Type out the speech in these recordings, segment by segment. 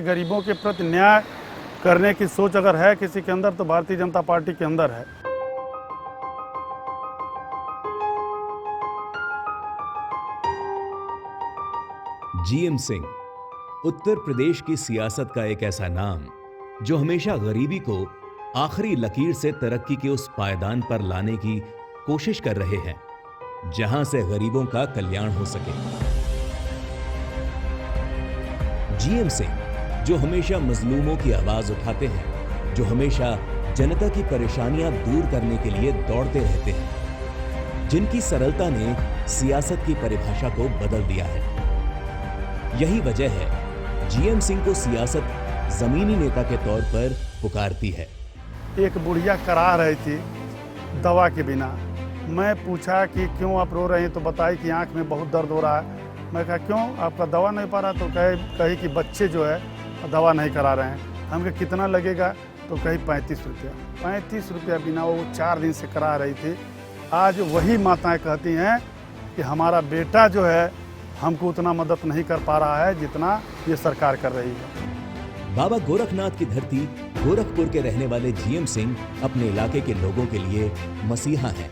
गरीबों के प्रति न्याय करने की सोच अगर है किसी के अंदर तो भारतीय जनता पार्टी के अंदर है। जीएम सिंह उत्तर प्रदेश की सियासत का एक ऐसा नाम जो हमेशा गरीबी को आखिरी लकीर से तरक्की के उस पायदान पर लाने की कोशिश कर रहे हैं जहां से गरीबों का कल्याण हो सके। जीएम सिंह जो हमेशा मजलूमों की आवाज उठाते हैं, जो हमेशा जनता की परेशानियां दूर करने के लिए दौड़ते रहते हैं, जिनकी सरलता ने सियासत की परिभाषा को बदल दिया है। यही वजह है जीएम सिंह को सियासत जमीनी नेता के तौर पर पुकारती है। एक बुढ़िया करा रही थी दवा के बिना। मैं पूछा कि क्यों आप रो रहे हैं, तो बताई कि आंख में बहुत दर्द हो रहा है। मैं कहा क्यों, आपका दवा नहीं पा रहा? तो कही कि बच्चे जो है दवा नहीं करा रहे हैं। हम कहा कितना लगेगा? तो कही 35 रुपया। 35 रुपया बिना वो 4 दिन से करा रही थी। आज वही माताएं कहती हैं कि हमारा बेटा जो है हमको उतना मदद नहीं कर पा रहा है जितना ये सरकार कर रही है। बाबा गोरखनाथ की धरती गोरखपुर के रहने वाले जीएम सिंह अपने इलाके के लोगों के लिए मसीहा हैं।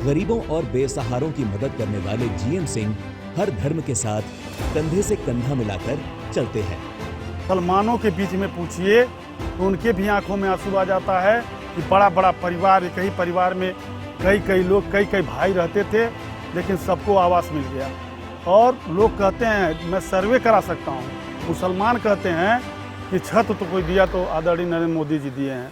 गरीबों और बेसहारों की मदद करने वाले जीएम सिंह हर धर्म के साथ कंधे से कंधा मिलाकर चलते हैं। मुसलमानों के बीच में पूछिए तो उनके भी आंखों में आंसू आ जाता है कि बड़ा बड़ा परिवार, एक ही परिवार में कई लोग कई भाई रहते थे, लेकिन सबको आवास मिल गया। और लोग कहते हैं मैं सर्वे करा सकता हूँ। मुसलमान कहते हैं कि छत तो कोई दिया तो आदरणीय नरेंद्र मोदी जी दिए हैं।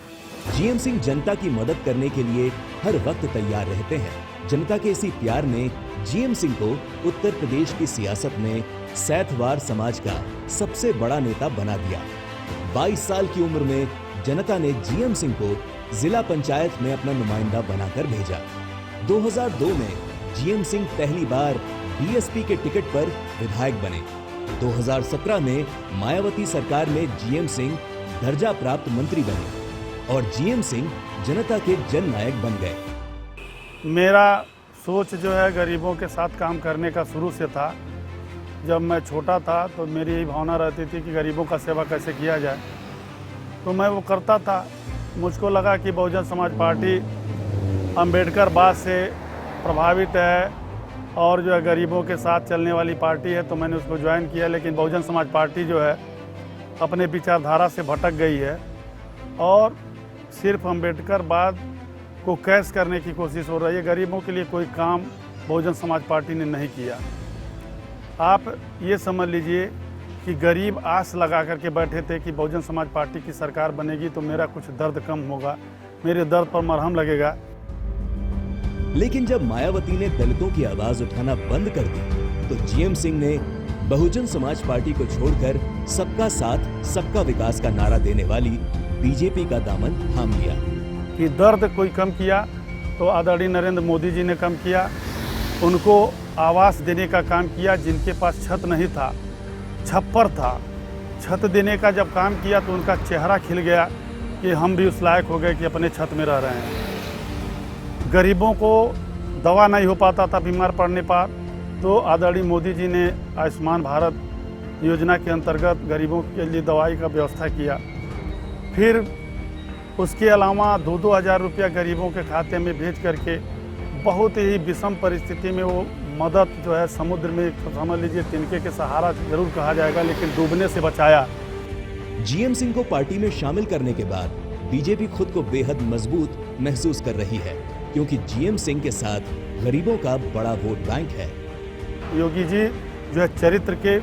जीएम सिंह जनता की मदद करने के लिए हर वक्त तैयार रहते हैं। जनता के इसी प्यार ने जीएम सिंह को उत्तर प्रदेश की सियासत में सैथवार समाज का सबसे बड़ा नेता बना दिया। 22 साल की उम्र में जनता ने जीएम सिंह को जिला पंचायत में अपना नुमाइंदा बनाकर भेजा। 2002 में जीएम सिंह पहली बार बीएसपी के टिकट पर विधायक बने। 2017 में मायावती सरकार में जीएम सिंह दर्जा प्राप्त मंत्री बने और जीएम सिंह जनता के जननायक बन गए। मेरा सोच जो है गरीबों के साथ काम करने का शुरू से था। जब मैं छोटा था तो मेरी यही भावना रहती थी कि गरीबों का सेवा कैसे किया जाए, तो मैं वो करता था। मुझको लगा कि बहुजन समाज पार्टी अंबेडकर बात से प्रभावित है और जो है गरीबों के साथ चलने वाली पार्टी है, तो मैंने उसको ज्वाइन किया। लेकिन बहुजन समाज पार्टी जो है अपने विचारधारा से भटक गई है और सिर्फ अंबेडकर बाद को कैश करने की कोशिश हो रही है। गरीबों के लिए कोई काम बहुजन समाज पार्टी ने नहीं किया। आप ये समझ लीजिए कि गरीब आस लगा करके बैठे थे कि बहुजन समाज पार्टी की सरकार बनेगी तो मेरा कुछ दर्द कम होगा, मेरे दर्द पर मरहम लगेगा। लेकिन जब मायावती ने दलितों की आवाज उठाना बंद कर दी तो जीएम सिंह ने बहुजन समाज पार्टी को छोड़कर सबका साथ सबका विकास का नारा देने वाली बीजेपी का दामन थाम लिया। कि दर्द कोई कम किया तो आदरणीय नरेंद्र मोदी जी ने कम किया। उनको आवास देने का काम किया। जिनके पास छत नहीं था, छप्पर था, छत देने का जब काम किया तो उनका चेहरा खिल गया कि हम भी उस लायक हो गए कि अपने छत में रह रहे हैं। गरीबों को दवा नहीं हो पाता था बीमार पड़ने पर, तो आदरणीय मोदी जी ने आयुष्मान भारत योजना के अंतर्गत गरीबों के लिए दवाई का व्यवस्था किया। फिर उसके अलावा 2-2 हज़ार रुपया गरीबों के खाते में भेज करके बहुत ही विषम परिस्थिति में वो मदद जो है समुद्र में समझ लीजिए तिनके के सहारा जरूर कहा जाएगा, लेकिन डूबने से बचाया। जीएम सिंह को पार्टी में शामिल करने के बाद बीजेपी खुद को बेहद मजबूत महसूस कर रही है, क्योंकि जीएम सिंह के साथ गरीबों का बड़ा वोट बैंक है। योगी जी जो है चरित्र के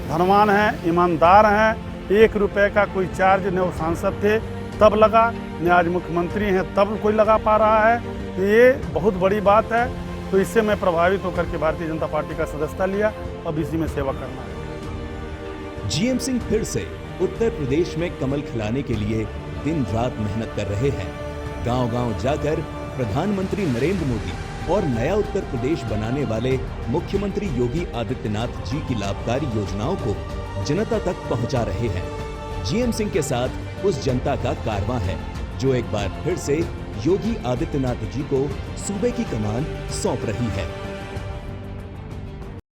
धनवान हैं, ईमानदार हैं। 1 रुपये का कोई चार्ज न वो सांसद थे तब लगा, न आज मुख्यमंत्री हैं तब कोई लगा पा रहा है। तो ये बहुत बड़ी बात है। तो इससे मैं प्रभावित होकर के भारतीय जनता पार्टी का सदस्यता लिया। अब इसी में सेवा करना है। जीएम सिंह फिर से उत्तर प्रदेश में कमल खिलाने के लिए दिन रात मेहनत कर रहे हैं। गांव-गांव जाकर प्रधानमंत्री नरेंद्र मोदी और नया उत्तर प्रदेश बनाने वाले मुख्यमंत्री योगी आदित्यनाथ जी की लाभकारी योजनाओं को जनता तक पहुंचा रहे हैं। जीएम सिंह के साथ उस जनता का कारवां है जो एक बार फिर से योगी आदित्यनाथ जी को सूबे की कमान सौंप रही है।